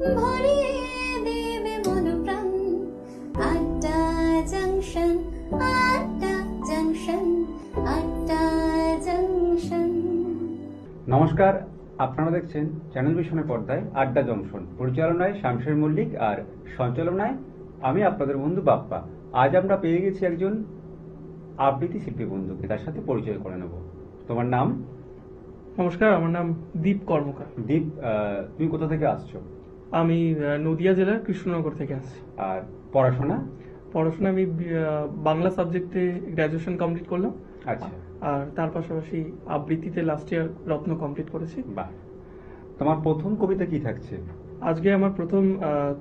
ভরিয়ে দেবে মন প্রাণ। আড্ডা জংশন, আড্ডা জংশন, আড্ডা জংশন। নমস্কার, আপনারা দেখছেন চ্যানেল ভিশনের পর্দায় আড্ডা জংশন। পরিচালনায় শামশের মল্লিক আর সঞ্চালনায় আমি আপনাদের বন্ধু বাপ্পা। আজ আমরা পেয়ে গেছি একজন আবৃত্তি শিল্পী বন্ধুকে, তার সাথে পরিচয় করে নেব। তোমার নাম? নমস্কার, আমার নাম দীপ কর্মকার। দীপ, তুমি কোথা থেকে আসছো? আমি নদিয়া জেলার কৃষ্ণনগর থেকে আসছি। আর পড়াশোনা? পড়াশোনা আমি বাংলা সাবজেক্টে গ্র্যাজুয়েশন কমপ্লিট করলাম। আচ্ছা। আর তার পাশাপাশি আবৃত্তিতে লাস্ট ইয়ার রত্ন কমপ্লিট করেছি। বাহ। তোমার প্রথম কবিতা কি থাকছে? আজকে আমার প্রথম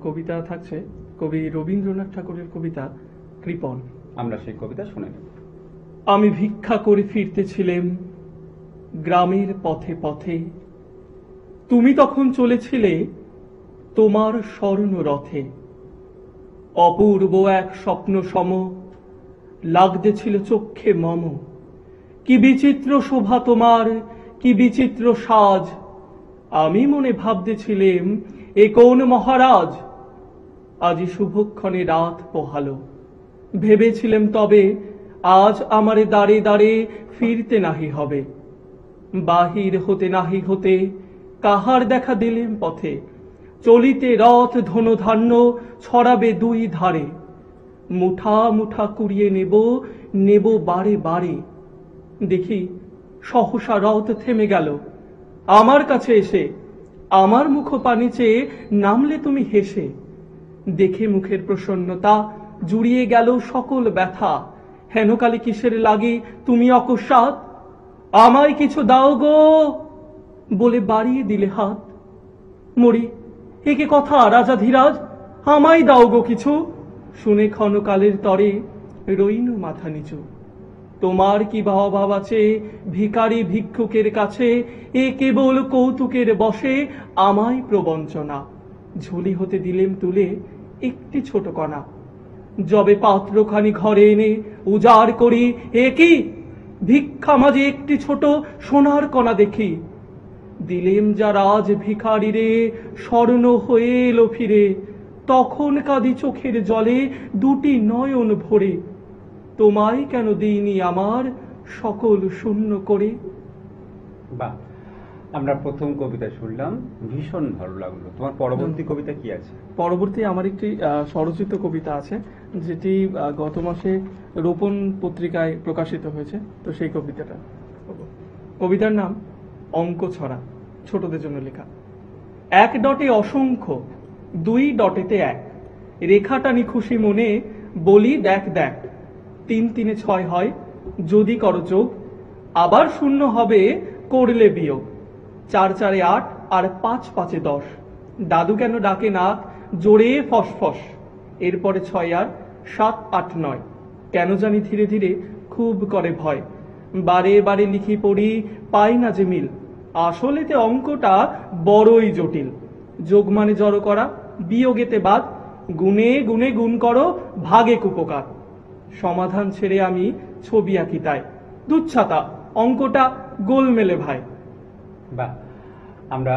কবিতা থাকছে কবি রবীন্দ্রনাথ ঠাকুরের কবিতা কৃপণ। আমরা সেই কবিতা শুনে নেব। আমি ভিক্ষা করে ফিরতেছিলাম গ্রামের পথে পথে, তুমি তখন চলেছিলে তোমার স্বর্ণ রথে। অপূর্ব এক স্বপ্ন সম লাগতেছিল চক্ষে মম। কি বিচিত্র শোভা তোমার, কি বিচিত্র সাজ। আমি মনে ভাবতেছিলাম এ কোন মহারাজ। আজি শুভক্ষণে রাত পোহালো, ভেবেছিলাম তবে আজ আমারে দাঁড়ে দাঁড়ে ফিরতে নাহি হবে। বাহির হতে নাহি হতে কাহার দেখা দিলেম পথে। চলিতে রথ ধনধান্য ছড়াবে দুই ধারে। মুঠা মুঠা কুড়িয়ে নেব নেব বারে বারে। দেখি সহসা রথ থেমে গেল আমার কাছে এসে। আমার মুখ পানি চেয়ে নামলে তুমি হেসে। দেখে মুখের প্রসন্নতা জুড়িয়ে গেল সকল ব্যথা। হেনকালে কিসের লাগে তুমি অকস্মাৎ। আমায় কিছু দাও গো বলে বাড়িয়ে দিলে হাত। মরি একে কথা রাজাধিরাজ, আমায় দাও গো কিছু। শুনে ক্ষণকালের তরে রইন মাথা নিচু। তোমার কি বা অভাব আছে ভিখারি ভিক্ষুকের কাছে। এ কেবল কৌতুকের বসে আমায় প্রবঞ্চনা। ঝুলি হতে দিলেম তুলে একটি ছোট কণা। যবে পাত্রখানি ঘরে এনে উজাড় করি, এ কি ভিক্ষা মাঝে একটি ছোট সোনার কণা দেখি। দিলেম যা রাজ ভিখারি রে স্বর্ণ হয়ে এলো ফিরে। তখন কাঁদি চোখের জলে দুটি নয়ন ভরে। তোমায় কেন দিইনি আমার সকল শূন্য করে। বাহ, আমরা প্রথম কবিতা শুনলাম, ভীষণ ভালো লাগলো। তোমার পরবর্তী কবিতা কি আছে? পরবর্তী আমার একটি স্বরচিত কবিতা আছে, যেটি গত মাসে রোপণ পত্রিকায় প্রকাশিত হয়েছে। তো সেই কবিতাটা, কবিতার নাম অঙ্ক ছড়া, ছোটদের জন্য লেখা। এক ডটে অসংখ্য, দুই ডটেতে এক। রেখাটানি খুশি মনে বলি দেখ দেখ। 3 3 6 হয় যদি করো যোগ। আবার শূন্য হবে করলে বিয়োগ। 4 4 8 আর 5 5 10। দাদু কেন ডাকে নাক জোরে ফসফস। এরপরে 6 আর 7 8 9। কেন জানি ধীরে ধীরে খুব করে ভয়। বারে বারে লিখি পড়ি পাই না যে মিল। আসলেতে অঙ্কটা বড়ই জটিল। যোগ মানে জড়ো করা, বিয়োগেতে বাদ। গুণে গুণে গুণ করো, ভাগে কুপকার। সমাধান ছেড়ে আমি ছবি আঁকি তাই। দুচ্ছাতা অঙ্কটা গোলমেলে ভাই। বাহ, আমরা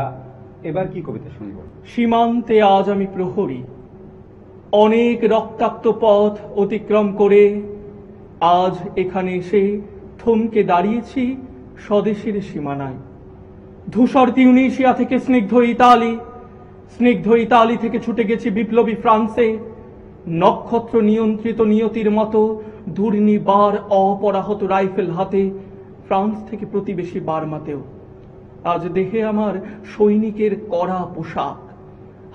এবার কি কবিতা শুনবো? সীমান্তে আজ আমি প্রহরী, অনেক রক্তাক্ত পথ অতিক্রম করে আজ এখানে এসে থমকে দাঁড়িয়েছি স্বদেশের সীমানায়। ধূসর তিউনিসিয়া থেকে স্নিগ্ধ ইতালি, স্নিগ্ধ ইতালি থেকে ছুটে গেছি বিপ্লবী ফ্রান্সে। নক্ষত্র নিয়ন্ত্রিত নিয়তির মতো দুর্নিবার অপরাহত রাইফেল হাতে ফ্রান্স থেকে প্রতিবেশী বার্মাতেও। আজ দেহে আমার সৈনিকের কড়া পোশাক,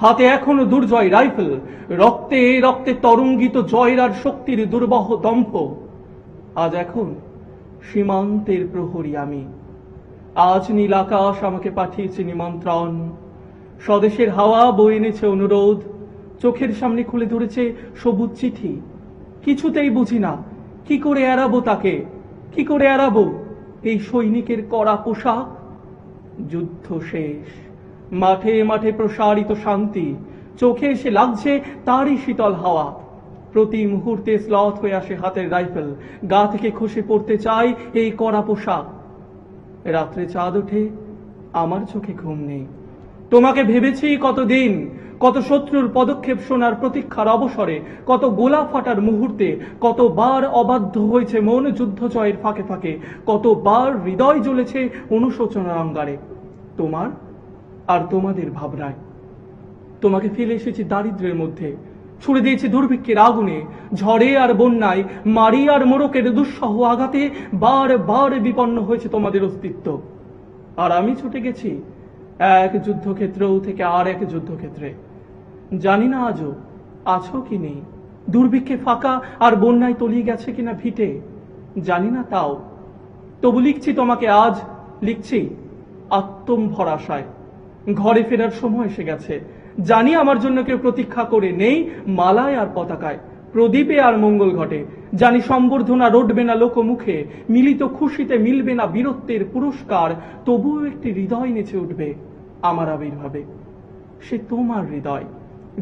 হাতে এখনো দুর্জয় রাইফেল। রক্তে রক্তে তরঙ্গিত জয়ের আর শক্তির দুর্বহ দম্ভ। আজ এখন সীমান্তের প্রহরী আমি। আজ নীল আকাশ আমাকে পাঠিয়েছে নিমন্ত্রণ। স্বদেশের হাওয়া বয়ে এনেছে অনুরোধ। চোখের সামনে খুলে ধরেছে সবুজ চিঠি। কিছুতেই বুঝি না কি করে এড়াবো তাকে, কি করে এড়াবো এই সৈনিকের কড়া পোশাক। যুদ্ধ শেষ, মাঠে মাঠে প্রসারিত শান্তি। চোখে এসে লাগছে তারই শীতল হাওয়া। প্রতি মুহূর্তে স্লথ হয়ে আসে হাতের রাইফেল। গা থেকে খসে পড়তে চাই এই কড়া পোশাক। রাত্রে চাঁদ ওঠে, আমার চোখে ঘুম নেই। তোমাকে ভেবেছি কতদিন, কত শত্রুর পদক্ষেপ শোনার প্রতীক্ষার অবসরে, কত গোলা ফাটার মুহূর্তে, কতবার অবাধ্য হয়েছে মন যুদ্ধ জয়ের ফাঁকে ফাঁকে, কতবার হৃদয় জ্বলেছে অনুশোচনার অঙ্গারে। তোমার আর তোমাদের ভাবনায় তোমাকে ফেলে এসেছি দারিদ্র্যের মধ্যে, ছুড়ে দিয়েছি দুর্ভিক্ষের আগুনে, ঝড়ে আর বন্যায়, মারি আর মোড়কের দুঃসহ আঘাতে বার বার বিপন্ন হয়েছে তোমাদের অস্তিত্ব। আর আমি ছুটে গেছি এক যুদ্ধক্ষেত্র থেকে আর এক যুদ্ধক্ষেত্রে। জানি না আজও আছো কি নেই, দুর্ভিক্ষে ফাঁকা আর বন্যায় তলিয়ে গেছে কিনা ভিটে, জানি না তাও। তবু লিখছি তোমাকে আজ, লিখছি আত্মভরাশায়। ঘরে ফেরার সময় এসে গেছে, জানি আমার জন্য কেউ প্রতীক্ষা করে নেই মালায় আর পতাকায়, প্রদীপে আর মঙ্গল ঘটে। জানি সম্বর্ধনা রটবে না লোকমুখে, মিলিত খুশিতে মিলবে না বীরত্বের পুরস্কার, তবুও একটি হৃদয় নেচে উঠবে আমার আবির্ভাবে। সে তোমার হৃদয়।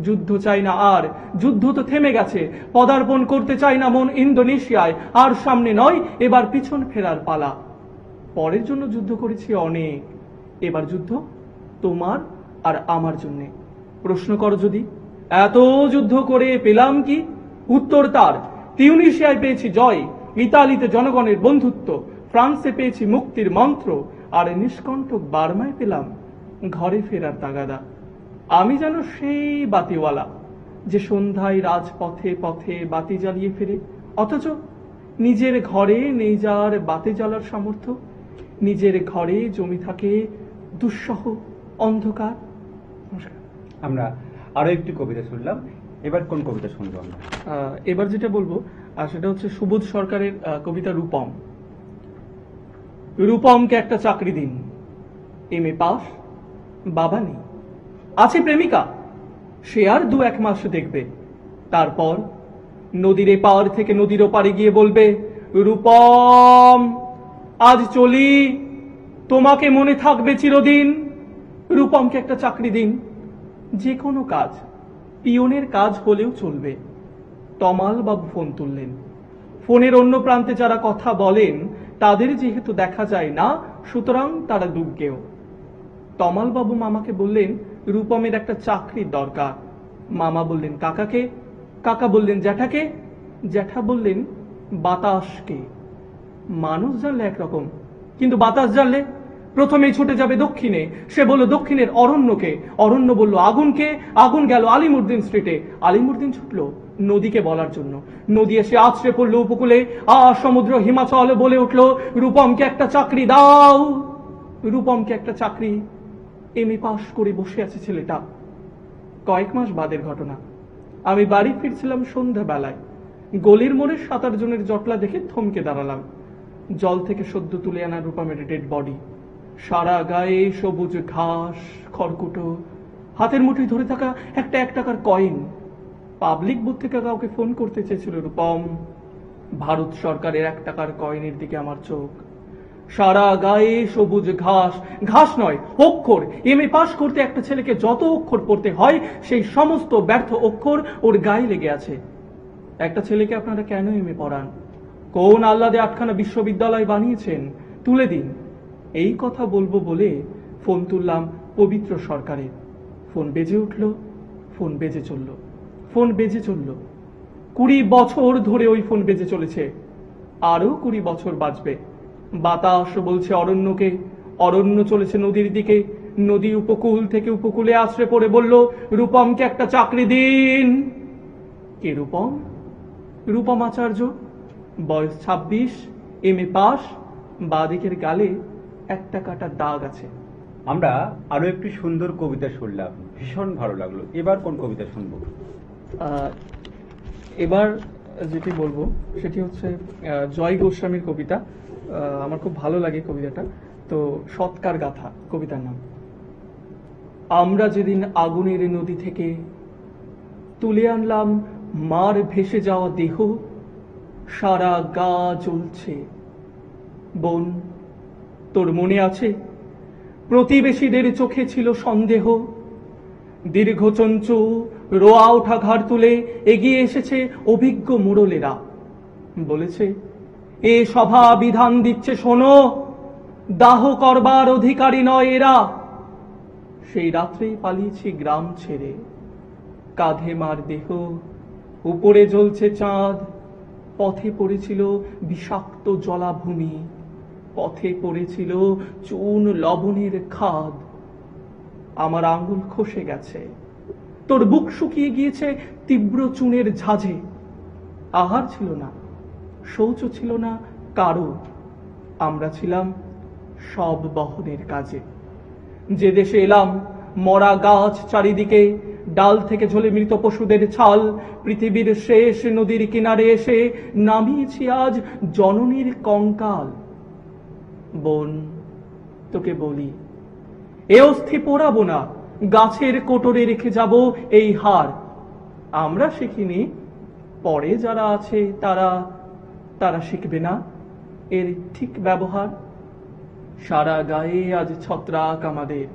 যুদ্ধ চাই না আর, যুদ্ধ তো থেমে গেছে। পদার্পণ করতে চাই না মন ইন্দোনেশিয়ায়, আর সামনে নয় এবার পিছন ফেরার পালা। পরের জন্য যুদ্ধ করেছি অনেক, এবার যুদ্ধ তোমার আর আমার জন্যে। প্রশ্ন করো যদি, এত যুদ্ধ করে পেলাম কি? উত্তর তার, তিউনিসিয়ায় পেয়েছি জয়, ইতালিতে জনগণের বন্ধুত্ব, ফ্রান্সে পেয়েছি মুক্তির মন্ত্র, আর নিষ্কণ্টক বার্মায় পেলাম ঘরে ফেরার তাগাদা। আমি যেন সেই বাতিওয়ালা যে সন্ধ্যায় রাজপথে পথে বাতি জ্বালিয়ে ফেরে, অথচ নিজের ঘরে নেই যার বাতি জ্বালার সামর্থ্য। নিজের ঘরে জমি থাকে দুঃসহ অন্ধকার। নমস্কার। আমরা আরো একটি কবিতা শুনলাম, এবার কোন কবিতা শুনবো আমরা? এবার যেটা বলবো সেটা হচ্ছে সুবোধ সরকারের কবিতা রূপম। রূপমকে একটা চাকরি দিন, এমএ পাস, বাবা নেই, আছে প্রেমিকা, সে আর 2-1 মাস দেখবে। তারপর নদীর এপার থেকে নদীর ওপারে গিয়ে বলবে, রূপম আজ চলি, তোমাকে মনে থাকবে চিরদিন। রূপমকে একটা চাকরি দিন, যে কোনো কাজ, পিয়নের কাজ হলেও চলবে। তমাল বাবু ফোন তুললেন। ফোনের অন্য প্রান্তে যারা কথা বলেন তাদের যেহেতু দেখা যায় না, সুতরাং তারা দুর্গেও। তমাল বাবু মামাকে বললেন রূপমের একটা চাকরির দরকার। মামা বললেন কাকাকে, কাকা বললেন জ্যাঠাকে, জ্যাঠা বললেন বাতাসকে। মানুষ জানলে একরকম, কিন্তু বাতাস জানলে প্রথমেই ছুটে যাবে দক্ষিণে। সে বলল দক্ষিণের অরণ্যকে, অরণ্য বলল আগুনকে, আগুন গেল আলিমুদ্দিন স্ট্রিটে, আলিমুদ্দিন ছুটলো নদীকে বলার জন্য। নদী এসে আছড়ে পড়লো উপকূলে, সমুদ্র হিমাচল বলে উঠলো, রূপমকে একটা চাকরি দাও, রূপমকে একটা চাকরি। এমএ পাশ করে বসে আছে ছেলেটা। কয়েক মাস বাদের ঘটনা। আমি বাড়ি ফিরছিলাম সন্ধ্যাবেলায়। গলির মোড়ে 7-8 জনের জটলা দেখে থমকে দাঁড়ালাম। জল থেকে সদ্য তুলে আনা রূপমের ডেড বডি, সারা গায়ে সবুজ ঘাস, খড়কুটো, হাতের মুঠোয় ধরে থাকা একটা 1 টাকার কয়েন। পাবলিক বুথ থেকে কাউকে ফোন করতে চেয়েছিল রূপম। ভারত সরকারের 1 টাকার কয়েনের দিকে আমার চোখ। সারা গায়ে সবুজ ঘাস, ঘাস নয় অক্ষর। এমএ পাস করতে একটা ছেলেকে যত অক্ষর পড়তে হয় সেই সমস্ত ব্যর্থ অক্ষর ওর গায়ে লেগে আছে। একটা ছেলেকে আপনারা কেন এমএ পড়ান? কোন আহ্লাদে 8খানা বিশ্ববিদ্যালয় বানিয়েছেন? তুলে দিন। এই কথা বলবো বলে ফোন তুললাম পবিত্র সরকারের। ফোন বেজে উঠল, ফোন বেজে চলল, ফোন বেজে চলল। 20 বছর ধরে ওই ফোন বেজে চলেছে, আরো 20 বছর বাজবে। বাতাস বলছে অরণ্যকে, অরণ্য চলেছে নদীর দিকে। নদী উপকূল থেকে উপকূলে আশ্রে পড়ে বলল রূপমকে একটা চাকরি দিন। কে রূপম? রূপম আচার্য, বয়স 26, এমএ পাস, বাদিকের গালে 1 টাকাটা দাগ আছে। আমরা আরো একটি সুন্দর কবিতা শুনলাম, ভীষণ ভালো লাগলো। এবার কোন কবিতা শুনবো? এবার যেটি বলবো সেটি হচ্ছে জয় গোস্বামীর কবিতা। আমার খুব ভালো লাগে কবিতাটা। তো সৎকার গাথা কবিতার নাম। আমরা যেদিন আগুনের নদী থেকে তুলে আনলাম মার ভেসে যাওয়া দেহ, সারা গা জ্বলছে। বোন, তোর মনে আছে প্রতিবেশীদের চোখে ছিল সন্দেহ? দীর্ঘ চঞ্চু রোয়া ওঠা ঘাড় তুলে এগিয়ে এসেছে অভিজ্ঞ মোড়লেরা। বলেছে এ সভা বিধান দিচ্ছে শোনো, দাহ করবার অধিকারী নয় এরা। সেই রাত্রেই পালিয়েছি গ্রাম ছেড়ে। কাঁধে মার দেহ, উপরে জ্বলছে চাঁদ, পথে পড়েছিল বিষাক্ত জলাভূমি, পথে পড়েছিল চুন লবণের খাদ। আমার আঙ্গুল খসে গেছে, তোর বুক শুকিয়ে গিয়েছে তীব্র চুনের ঝাঁঝে। আহার ছিল না, শৌচ ছিল না কারো। আমরা ছিলাম সব বহনের কাজে। যে দেশে এলাম, মরা গাছ চারিদিকে, ডাল থেকে ঝোলে মৃত পশুদের ছাল। পৃথিবীর শেষ নদীর কিনারে এসে নামিয়েছি আজ জননীর কঙ্কাল। বোন, তোকে বলি, এ অস্থি পোড়াবো না, গাছের কোটরে রেখে যাব এই হার। আমরা শিখিনি, পরে যারা আছে তারা শিখবে না এর ঠিক ব্যবহার। সারা গায়ে আজ ছত্রাক আমাদের,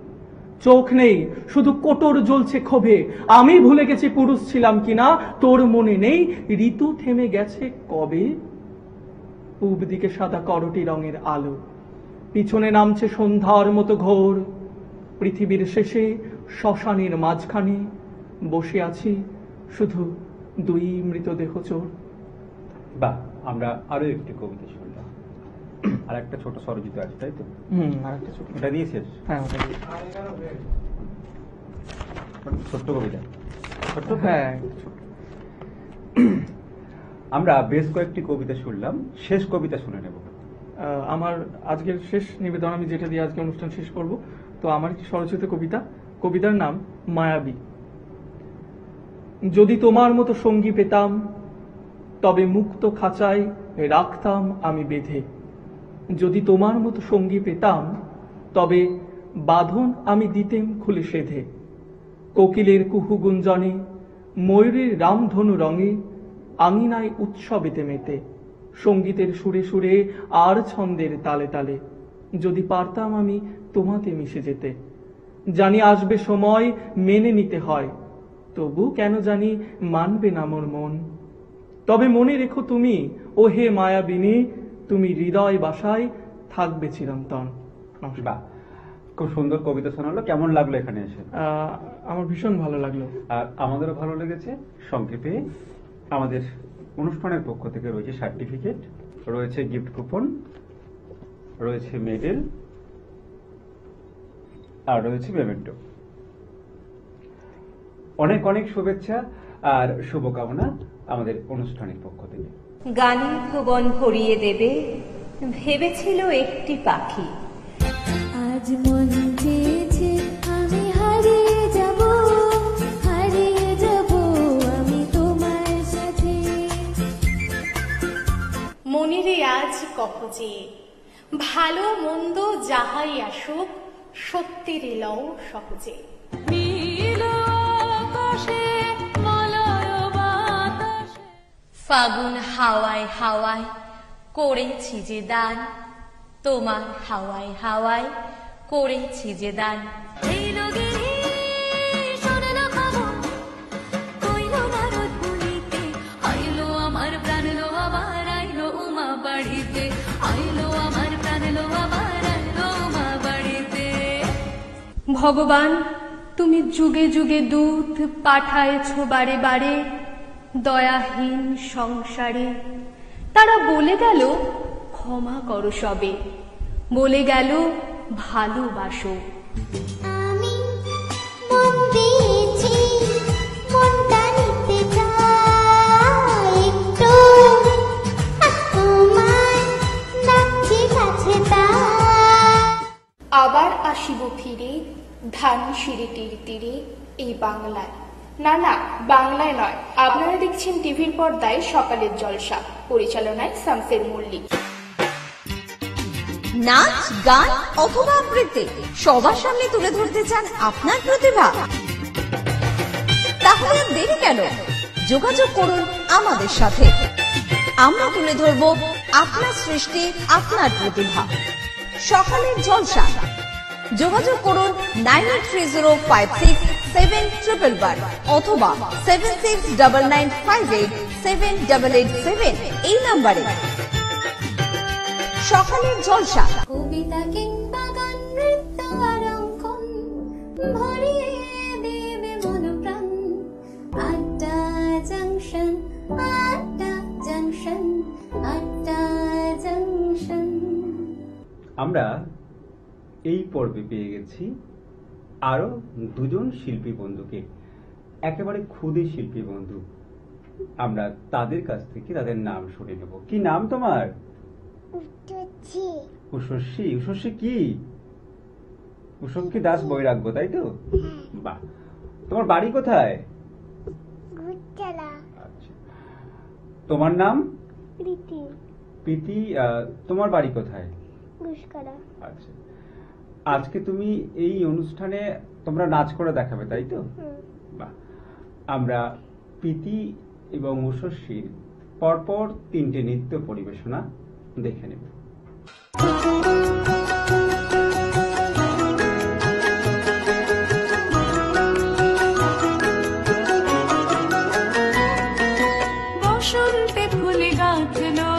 চোখ নেই, শুধু কোটর জ্বলছে ক্ষোভে। আমি ভুলে গেছি পুরুষ ছিলাম কিনা, তোর মনে নেই ঋতু থেমে গেছে কবে। পূব দিকে সাদা করটি রঙের আলো, পিছনে নামছে সন্ধ্যার মতো ঘোর। পৃথিবীর শেষে শ্মশানের মাঝখানে বসে আছি শুধু দুই মৃতদেহ চোর। বাহ, আমরা আরো একটি কবিতা শুনলাম। আর একটা ছোট স্বরচিত আছে, তাই তো? আর একটা ছোট, এটা দিয়েছিস? হ্যাঁ ছোট্ট কবিতা, ছোট্ট। হ্যাঁ, আমরা বেশ কয়েকটি কবিতা শুনলাম, শেষ কবিতা শুনে নেব। আমার আজকের শেষ নিবেদন, আমি যেটা দিয়ে আজকে অনুষ্ঠান শেষ করব। তো আমার একটি স্বরচিত কবিতা, কবিতার নাম মায়াবী। যদি তোমার মতো সঙ্গী পেতাম, তবে মুক্ত খাঁচায় রাখতাম আমি বেঁধে। যদি তোমার মতো সঙ্গী পেতাম, তবে বাঁধন আমি দিতেম খুলে সেধে। কোকিলের কুহু গুঞ্জনে, ময়ূরের রামধনু রঙে, আঙিনায় উৎসবেতে মেতে, সঙ্গীতের সুরে সুরে আর ছন্দের তালে তালে। যদি পারতাম আমি তোমাতে মিশে যেতে। জানি আসবে সময় মেনে নিতে হয়, তবু কেন জানি মানবে না মোর মন। তবে মনে রেখো তুমি, ও হে মায়াবিনী, তুমি হৃদয় বাসায় থাকবে চিরন্তন। বাহ, খুব সুন্দর কবিতা শোনালো। কেমন লাগলো এখানে এসে? আমার ভীষণ ভালো লাগলো। আর আমাদেরও ভালো লেগেছে। সংক্ষেপে আমাদের অনুষ্ঠানের পক্ষ থেকে রয়েছে সার্টিফিকেট, রয়েছে গিফট কুপন, রয়েছে মেডেল, আর রয়েছে মেমেন্টো। অনেক অনেক শুভেচ্ছা আর শুভকামনা আমাদের অনুষ্ঠানের পক্ষ থেকে। গানের ভুবন ভরিয়ে দেবে ভেবেছিল একটি পাখি। আজ মন চেয়েছে আমি হারিয়ে যাব আমি তোমার সাথে। মনেরে আজ কহ যে ভালো মন্দ যাহাই আসুক, সত্যের লও সহজে। ফাগুন হাওয়ায় হাওয়ায় করেছি যে দান, তোমার হাওয়ায় হাওয়ায় করেছি যে দান। আমার প্রাণ লো আবার আইলো উমা বাড়িতে, আইলো আমার প্রাণ লো আবার আইলো উমা বাড়িতে। ভগবান, তুমি যুগে যুগে দূত পাঠায়েছ বারে বারে দয়াহীন সংসারে। তারা বলে গেল ক্ষমা করো সবে, বলে গেল ভালোবাসো। আমি মন দিয়েছি, মনটা নিতে চাই একটু, তোমায় ডাকছি কাছে তাই। আবার আসিব ফিরে ধানসিঁড়িটির তীরে এই বাংলায়। না না, বাংলায় নয়। আপনারা দেখছেন টিভির পর্দায় সকালের জলসা, পরিচালনায় শামসের মল্লিক। নাচ, গান অথবা আবৃত্তি সবার সামনে তুলে ধরতে চান আপনার প্রতিভা? তাহলে দেরি কেন? যোগাযোগ করুন আমাদের সাথে। আমরা তুলে ধরব আপনার সৃষ্টি, আপনার প্রতিভা। সকালের জলসা। যোগাযোগ করুন 9830567111 অথবা 7699587887 এই নম্বরে। সকালের জলসা। কবিতা কিংবা গান, নৃত্য আর অঙ্কন, ভরিয়ে দেবে মন প্রাণ। আড্ডা জাংশন, আড্ডা জাংশন, আড্ডা জাংশন। আমরা এই পর্বে পেয়ে গেছি আরো দুজন শিল্পী বন্ধুকে, একেবারে ক্ষুদে শিল্পী বন্ধু। আমরা তাদের কাছ থেকে তাদের নাম শুনে নেব। কি নাম তোমার? উষস্বী। উষস্বী কি? উষস্বী দাস বৈরাগ্য, তাই তো? বাহ। তোমার বাড়ি কোথায়? আচ্ছা। তোমার নাম? প্রীতি। তোমার বাড়ি কোথায়? আচ্ছা। আজকে তুমি এই অনুষ্ঠানে তোমরা নাচ করে দেখাবে, তাই তো? বাহ। আমরা প্রীতি এবং উষস্বীর পরপর 3টে নৃত্য পরিবেশনা দেখে নেব। বসন্তে ফুল গাঁথলো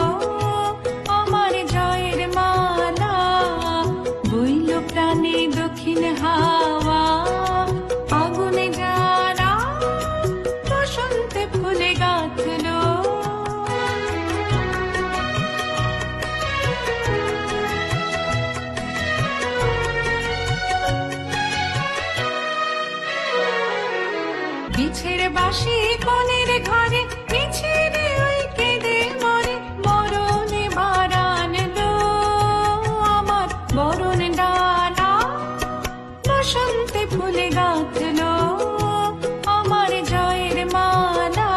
আমার জয়ের মালা, বইল প্রাণে দক্ষিণ হাওয়া আগুনে জ্বালা। বসন্তে ফুল গাঁথলো বিছের বাসি কোণের ঘরে, বিছের ওই কেঁদে মরে, মরণে বারানলো আমার বরণ ডালা। বসন্তে ফুলে গাঁথলো আমার জয়ের মালা,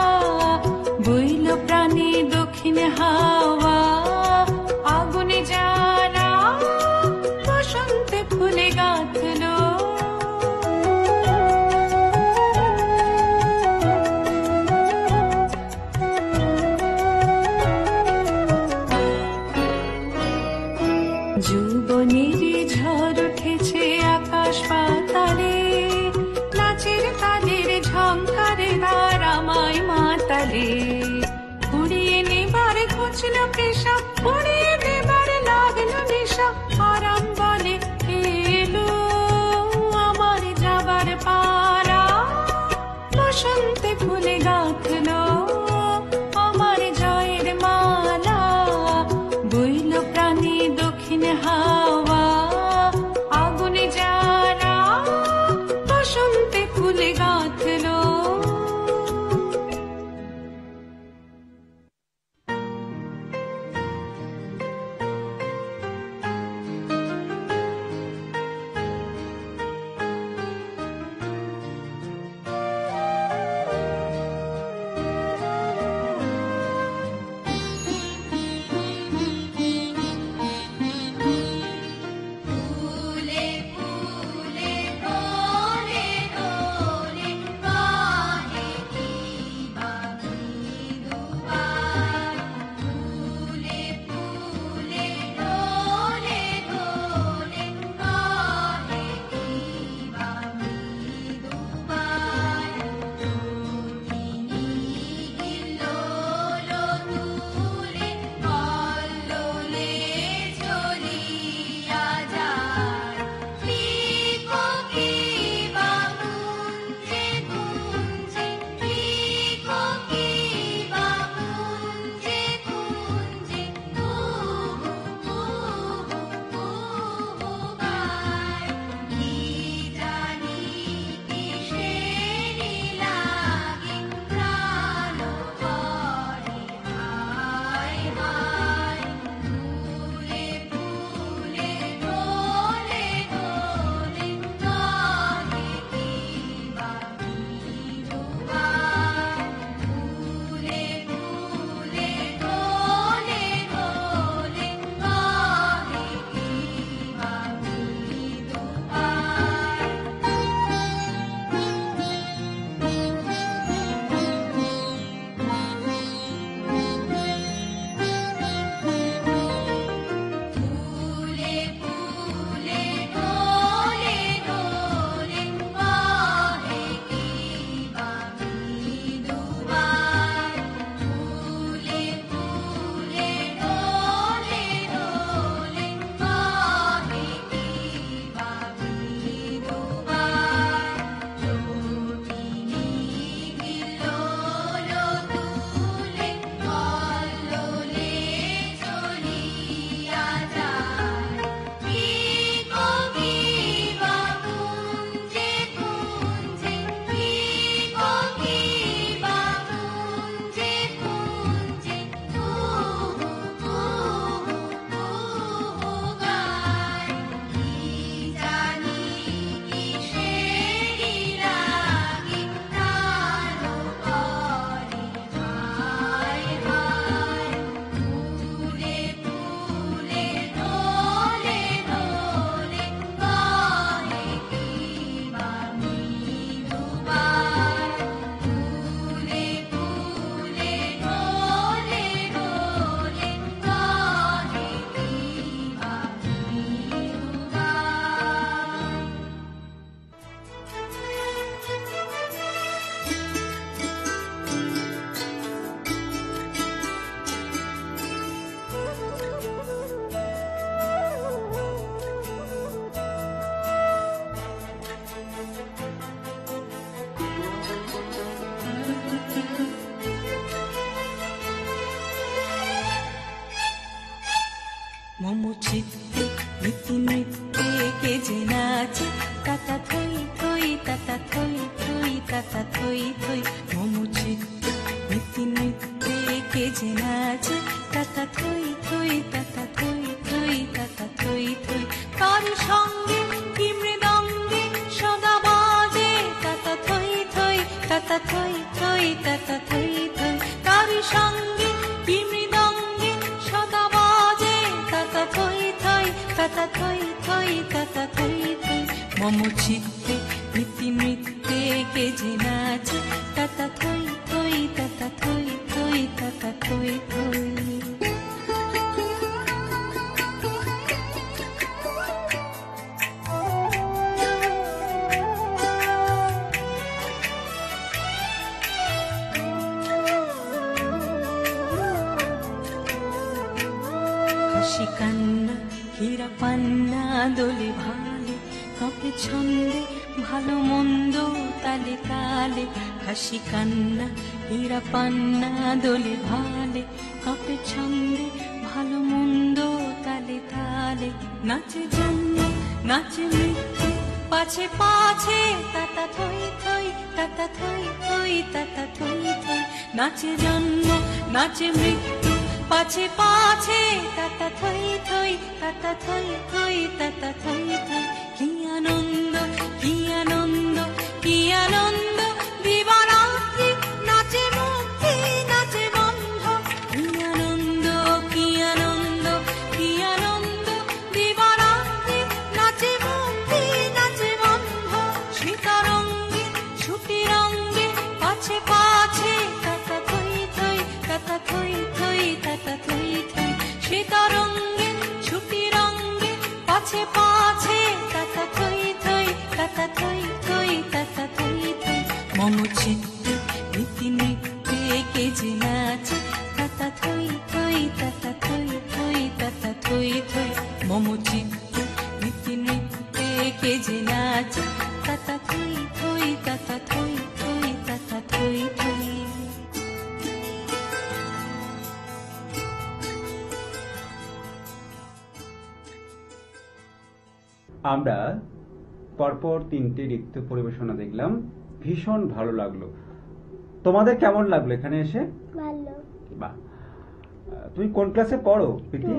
বইল প্রাণে দক্ষিণ হাওয়া আগুনে জ্বালা। বসন্তে ফুলে গাঁথলো যৌবনের ঝড় উঠেছে আকাশ পাতালে, মম চিত্তে নীতি নৃত্যে কে যে নাচে তাতা থই থই তাতা থই থই তাতা থই থই। হাসি কান্না হীরা পান্না দোলে ভালে কাঁপে ছন্দে ভালো মন্দ তালে তালে। হাসি কান্না হীরা পান্না দোলে ভালে কাঁপে ছন্দে ভালো মন্দ তালে তালে। নাচে জন্ম নাচে মৃত্যু পাছে পাছে তাতা থই থই তাতা থই থই তাতা থই থই। নাচে জন্ম নাচে মৃত্যু পাছে পাছে তাতা থই থই তাতা থই থই তাতা থই থই। কি আনন্দ কি আনন্দ কি আনন্দ দিবারাত্রি নাচে মুক্তি নাচে বন্ধ। কি আনন্দ কি আনন্দ কি আনন্দ দিবারাত্রি নাচে মুক্তি নাচে বন্ধ। সীতারঙ্গে ছুটি রঙ্গে পাছে পাছে তাতা থই থই তাতা থই থই তাতা থই থই। সীতারঙ্গে ছুটি রঙ্গে পাছে পাছে তাতা থই থই তাতা থই থই তাতা থই থই। মম চিত্তে নীতি নৃত্যে কে যে নাচে তাতা থই থই তাতা থই থই তাতা থই থই। মম চিত্তে নীতি নৃত্যে কে যে নাচে তাতা থই থই তাতা থই থই তাতা থই থই। আমরা পরপর 3টে নৃত্য পরিবেশনা দেখলাম, ভীষণ ভালো লাগলো। তোমাদের কেমন লাগলো এখানে এসে? ভালো। বাহ। তুমি কোন ক্লাসে পড়ো প্রীতি?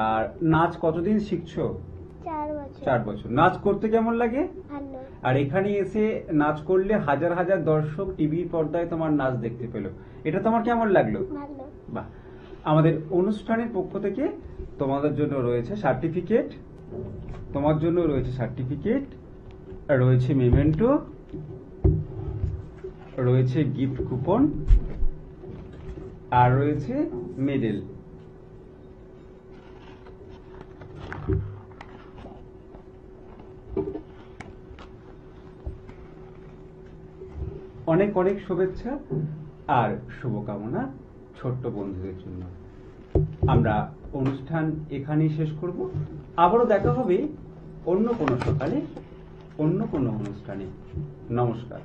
আর নাচ কতদিন শিখছো? 4 বছর। 4 বছর। নাচ করতে কেমন লাগে? ভালো। আর এখানে এসে নাচ করলে হাজার হাজার দর্শক টিভির পর্দায় তোমার নাচ দেখতে পেলো, এটা তোমার কেমন লাগলো? ভালো। বাহ। আমাদের অনুষ্ঠানের পক্ষ থেকে তোমাদের জন্য রয়েছে সার্টিফিকেট, তোমার জন্য রয়েছে সার্টিফিকেট, রয়েছে মেমেন্টো, রয়েছে গিফট কুপন, আর রয়েছে মেডেল। অনেক অনেক শুভেচ্ছা আর শুভকামনা ছোট্ট বন্ধুদের জন্য। আমরা অনুষ্ঠান এখানেই শেষ করব। আবারও দেখা হবে অন্য কোনো সকালে অন্য কোনো অনুষ্ঠানে। নমস্কার।